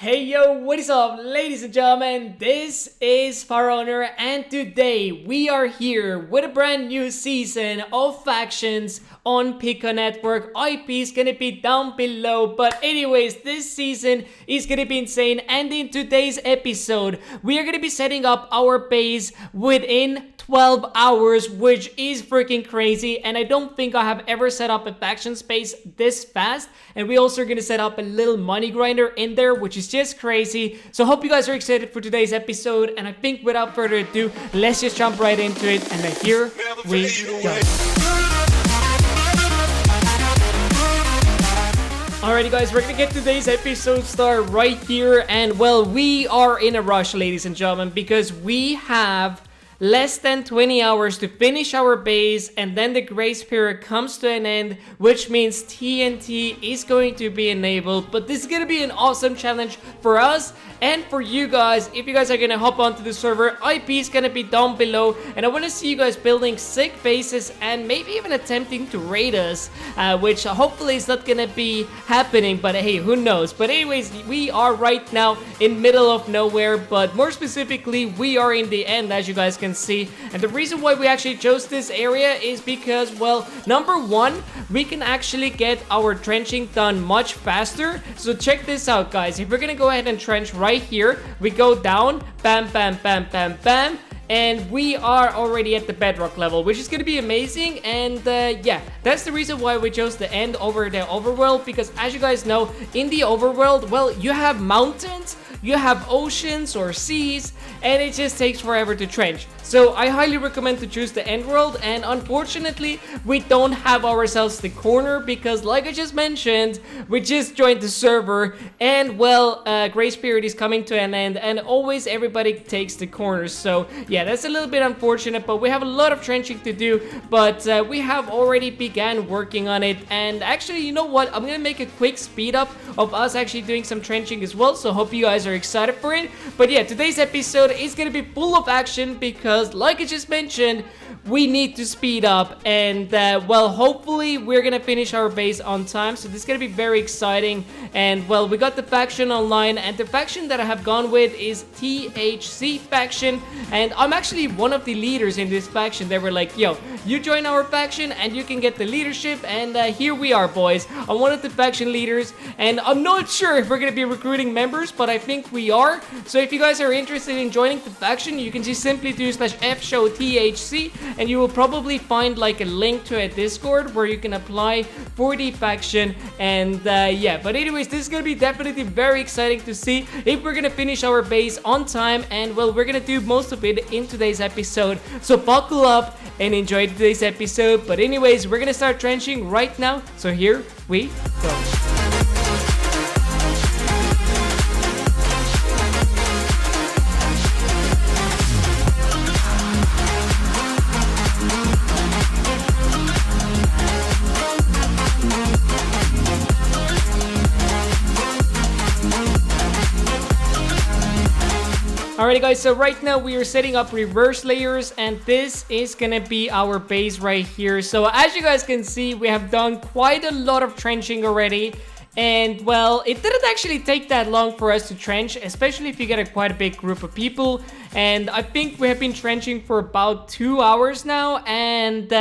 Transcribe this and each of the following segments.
Hey yo, what is up, ladies and gentlemen? This is Faroner, and today we are here with a brand new season of factions on Pico Network. IP is gonna be down below, but anyways, this season is gonna be insane, and in today's episode, we are gonna be setting up our base within 12 hours, which is freaking crazy, and I don't think I have ever set up a faction space this fast. And we also are gonna set up a little money grinder in there, which is just crazy. So hope you guys are excited for today's episode, and I think without further ado, let's just jump right into it, and here we go. Alrighty guys, we're gonna get today's episode started right here, and well, we are in a rush, ladies and gentlemen, because we have less than 20 hours to finish our base, and then the grace period comes to an end, which means TNT is going to be enabled. But this is gonna be an awesome challenge for us and for you guys. If you guys are gonna hop onto the server, IP is gonna be down below, and I want to see you guys building sick bases and maybe even attempting to raid us, which hopefully is not gonna be happening, but hey, who knows. But anyways, we are right now in middle of nowhere, but more specifically, we are in the end, as you guys can see. And the reason why we actually chose this area is because, well, number one, we can actually get our trenching done much faster. So check this out, guys. If we're gonna go ahead and trench right here, we go down, bam, bam, bam, bam, bam, and we are already at the bedrock level, which is going to be amazing. And yeah, that's the reason why we chose the end over the overworld, because as you guys know, in the overworld, well, you have mountains, you have oceans or seas, and it just takes forever to trench. So I highly recommend to choose the end world, and unfortunately, we don't have ourselves the corner because, like I just mentioned, we just joined the server, and well, grace period is coming to an end, and always everybody takes the corners. So yeah, that's a little bit unfortunate, but we have a lot of trenching to do, but we have already began working on it. And actually, you know what? I'm gonna make a quick speed up of us actually doing some trenching as well, so hope you guys are excited for it. But yeah, today's episode is gonna be full of action because, like I just mentioned, we need to speed up, and well, hopefully we're gonna finish our base on time, so this is gonna be very exciting. And well, we got the faction online, and the faction that I have gone with is THC faction, and I'm actually one of the leaders in this faction. They were like, yo, you join our faction and you can get the leadership, and here we are, boys. I'm one of the faction leaders, and I'm not sure if we're gonna be recruiting members, but I think we are. So if you guys are interested in joining the faction, you can just simply do /FShowTHC, and you will probably find like a link to a Discord where you can apply for the faction. And yeah, but anyways, this is gonna be definitely very exciting to see if we're gonna finish our base on time, and well, we're gonna do most of it in today's episode, so buckle up and enjoy today's episode. But anyways, we're gonna start trenching right now, so here we go. Alrighty guys, so right now we are setting up reverse layers, and this is gonna be our base right here. So as you guys can see, we have done quite a lot of trenching already, and well, it didn't actually take that long for us to trench, especially if you get quite a big group of people. And I think we have been trenching for about 2 hours now, and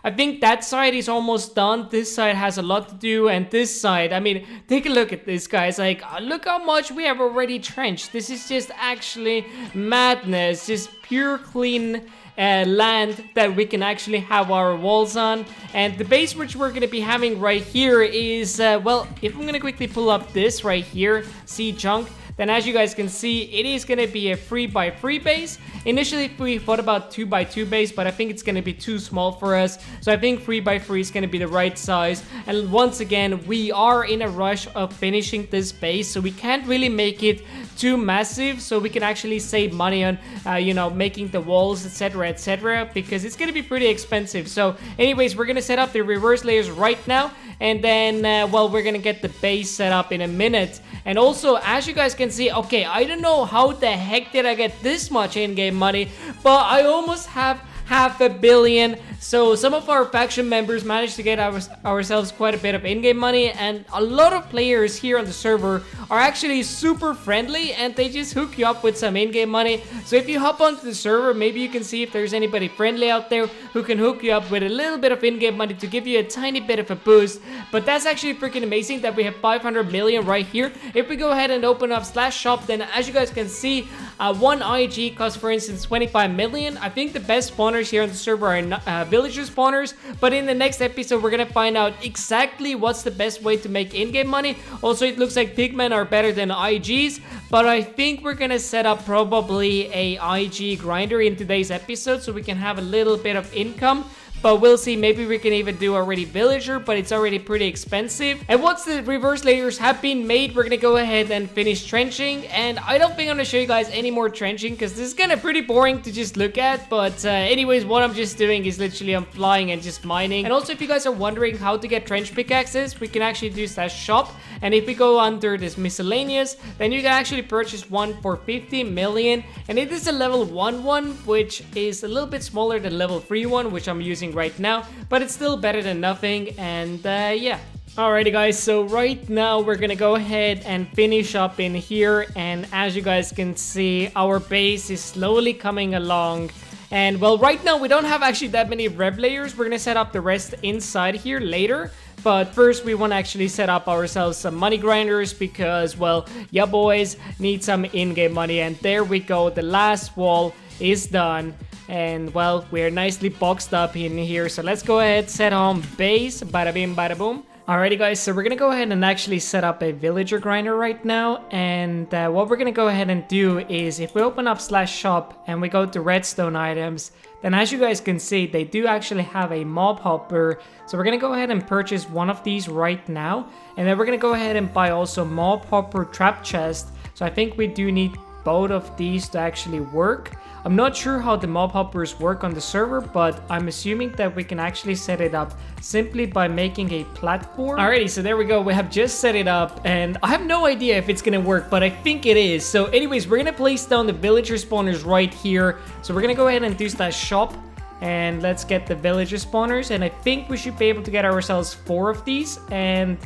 I think that side is almost done. This side has a lot to do, and this side, I mean, take a look at this, guys. Like, look how much we have already trenched. This is just actually madness, just pure clean land that we can actually have our walls on. And the base which we're going to be having right here is, well, if I'm going to quickly pull up this right here, see chunk, then as you guys can see, it is going to be a 3x3 base. Initially, we thought about 2x2 base, but I think it's going to be too small for us. So I think 3x3 is going to be the right size. And once again, we are in a rush of finishing this base, so we can't really make it too massive, so we can actually save money on, you know, making the walls, etc., because it's going to be pretty expensive. So anyways, we're going to set up the reverse layers right now, and then, well, we're going to get the base set up in a minute. And also, as you guys can see, okay, I don't know how the heck did I get this much in-game money, but I almost have $500 million So some of our faction members managed to get ourselves quite a bit of in-game money, and a lot of players here on the server are actually super friendly and they just hook you up with some in-game money. So if you hop onto the server, maybe you can see if there's anybody friendly out there who can hook you up with a little bit of in-game money to give you a tiny bit of a boost. But that's actually freaking amazing that we have 500 million right here. If we go ahead and open up /shop, then as you guys can see, one IG costs, for instance, 25 million. I think the best spawners here on the server are villager spawners, but in the next episode we're gonna find out exactly what's the best way to make in-game money. Also, it looks like pigmen are better than IGs, but I think we're gonna set up probably a IG grinder in today's episode so we can have a little bit of income. But we'll see, maybe we can even do already villager, but it's already pretty expensive. And once the reverse layers have been made, we're gonna go ahead and finish trenching. And I don't think I'm gonna show you guys any more trenching because this is kind of pretty boring to just look at. But anyways, what I'm just doing is literally I'm flying and just mining. And also, if you guys are wondering how to get trench pickaxes, we can actually do /shop. And if we go under this miscellaneous, then you can actually purchase one for 50 million. And it is a level 1 one, which is a little bit smaller than level 3 one, which I'm using right now, but it's still better than nothing. And yeah. Alrighty guys, so right now we're gonna go ahead and finish up in here, and as you guys can see, our base is slowly coming along. And well, right now we don't have actually that many rev layers. We're gonna set up the rest inside here later. But first we want to actually set up ourselves some money grinders because, well, yeah boys, need some in-game money. And there we go, the last wall is done. And well, we're nicely boxed up in here. So let's go ahead, set home base, bada bing, bada boom. Alrighty guys, so we're gonna go ahead and actually set up a villager grinder right now. And what we're gonna go ahead and do is if we open up /shop and we go to redstone items, then as you guys can see, they do actually have a mob hopper. So we're gonna go ahead and purchase one of these right now. And then we're gonna go ahead and buy also mob hopper trap chest. So I think we do need both of these to actually work. I'm not sure how the mob hoppers work on the server, but I'm assuming that we can actually set it up simply by making a platform. Alrighty, so there we go. We have just set it up, and I have no idea if it's gonna work, but I think it is. So anyways, we're gonna place down the villager spawners right here. So we're gonna go ahead and do /shop, and let's get the villager spawners. And I think we should be able to get ourselves 4 of these. And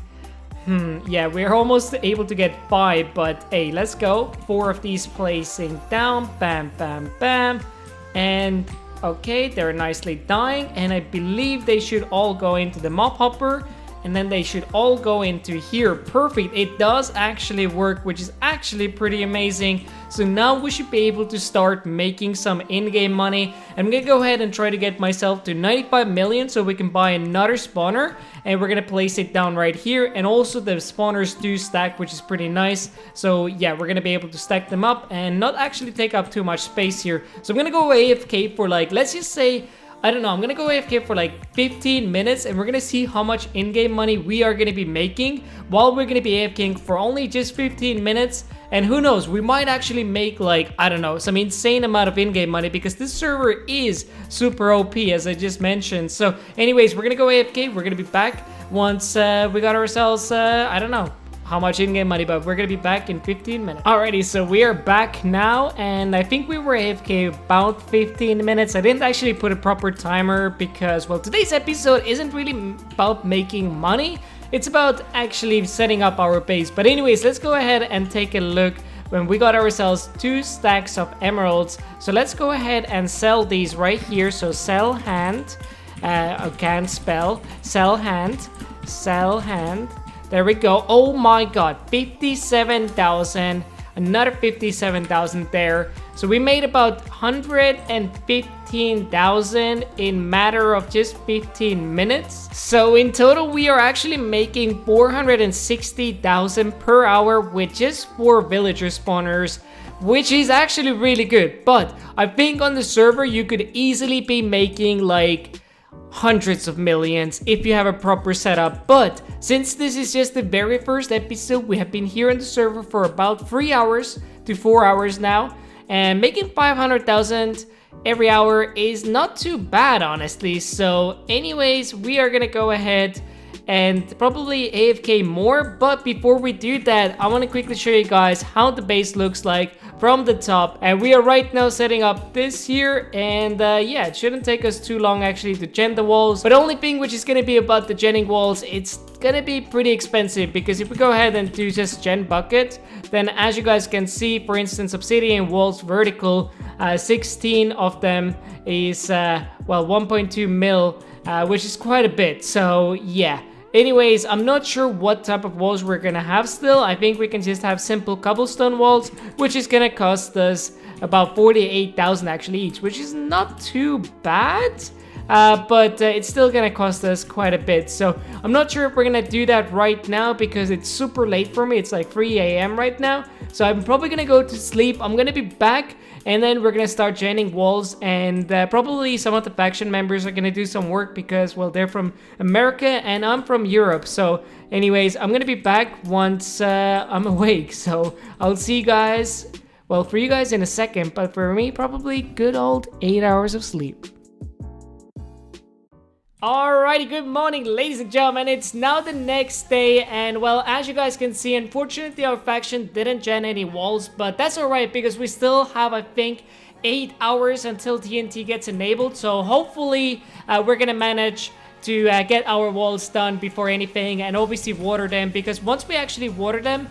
yeah, we're almost able to get 5, but hey, let's go. 4 of these placing down, bam, bam, bam. And okay, they're nicely dying, and I believe they should all go into the mob hopper, and then they should all go into here. Perfect, it does actually work, which is actually pretty amazing. So now we should be able to start making some in-game money. I'm gonna go ahead and try to get myself to 95 million so we can buy another spawner, and we're gonna place it down right here. And also the spawners do stack, which is pretty nice. So yeah, we're gonna be able to stack them up and not actually take up too much space here. So I'm gonna go AFK for like, let's just say, I don't know, I'm gonna go AFK for like 15 minutes and we're gonna see how much in-game money we are gonna be making while we're gonna be AFKing for only just 15 minutes. And who knows, we might actually make like, I don't know, some insane amount of in-game money because this server is super OP, as I just mentioned. So anyways, we're gonna go AFK, we're gonna be back once we got ourselves, I don't know how much in-game money, but we're gonna be back in 15 minutes. Alrighty, so we are back now, and I think we were AFK about 15 minutes. I didn't actually put a proper timer because, well, today's episode isn't really about making money. It's about actually setting up our base. But anyways, let's go ahead and take a look when we got ourselves 2 stacks of emeralds. So let's go ahead and sell these right here. So sell hand, I can't spell, sell hand, sell hand. There we go. Oh my god, 57,000, another 57,000 there. So we made about 115,000 in matter of just 15 minutes. So in total, we are actually making 460,000 per hour with just 4 villager spawners, which is actually really good. But I think on the server, you could easily be making like hundreds of millions if you have a proper setup. But since this is just the very first episode, we have been here on the server for about 3 hours to 4 hours now, and making 500,000 every hour is not too bad, honestly. So anyways, we are gonna go ahead and probably AFK more. But before we do that, I want to quickly show you guys how the base looks like from the top. And we are right now setting up this here, and yeah, it shouldn't take us too long actually to gen the walls. But the only thing which is going to be about the genning walls, it's gonna be pretty expensive, because if we go ahead and do just gen bucket, then as you guys can see, for instance, obsidian walls vertical, 16 of them is well 1.2 mil, which is quite a bit. So yeah, anyways, I'm not sure what type of walls we're gonna have still. I think we can just have simple cobblestone walls, which is gonna cost us about 48,000 actually each, which is not too bad. But it's still gonna cost us quite a bit. So I'm not sure if we're gonna do that right now, because it's super late for me. It's like 3 a.m. right now. So I'm probably gonna go to sleep. I'm gonna be back, and then we're gonna start genning walls, and probably some of the faction members are gonna do some work, because, well, they're from America and I'm from Europe. So anyways, I'm gonna be back once I'm awake. So I'll see you guys, well, for you guys in a second, but for me, probably good old 8 hours of sleep. Alrighty, good morning ladies and gentlemen, it's now the next day, and well, as you guys can see, unfortunately our faction didn't gen any walls, but that's alright, because we still have, I think, 8 hours until TNT gets enabled. So hopefully we're gonna manage to get our walls done before anything, and obviously water them, because once we actually water them,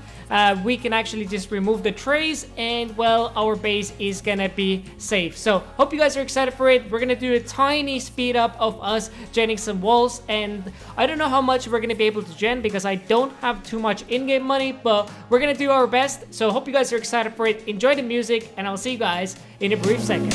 we can actually just remove the trays, and well, our base is gonna be safe. So hope you guys are excited for it. We're gonna do a tiny speed up of us genning some walls, and I don't know how much we're gonna be able to gen, because I don't have too much in-game money, but we're gonna do our best. So hope you guys are excited for it. Enjoy the music, and I'll see you guys in a brief second.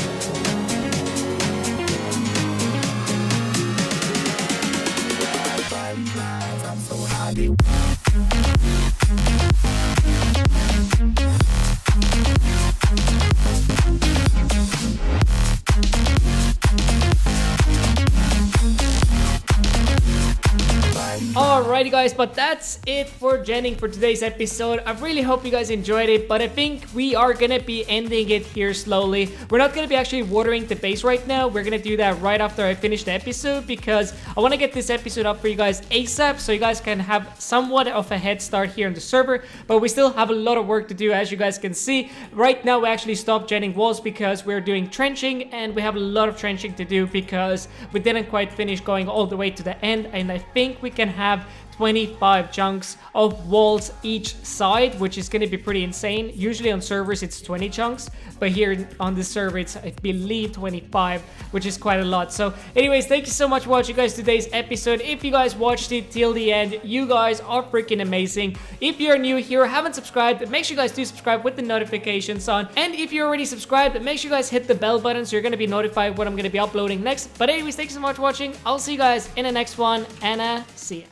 Alrighty guys, but that's it for genning for today's episode. I really hope you guys enjoyed it, but I think we are gonna be ending it here slowly. We're not gonna be actually watering the base right now. We're gonna do that right after I finish the episode, because I want to get this episode up for you guys ASAP, so you guys can have somewhat of a head start here on the server. But we still have a lot of work to do, as you guys can see. Right now we actually stopped genning walls because we're doing trenching, and we have a lot of trenching to do because we didn't quite finish going all the way to the end. And I think we can have 25 chunks of walls each side, which is going to be pretty insane. Usually on servers it's 20 chunks, but here on this server it's, I believe, 25, which is quite a lot. So anyways, thank you so much for watching guys today's episode. If you guys watched it till the end, you guys are freaking amazing. If you're new here, haven't subscribed, make sure you guys do subscribe with the notifications on. And if you're already subscribed, make sure you guys hit the bell button so you're going to be notified when I'm going to be uploading next. But anyways, thank you so much for watching. I'll see you guys in the next one, and see ya.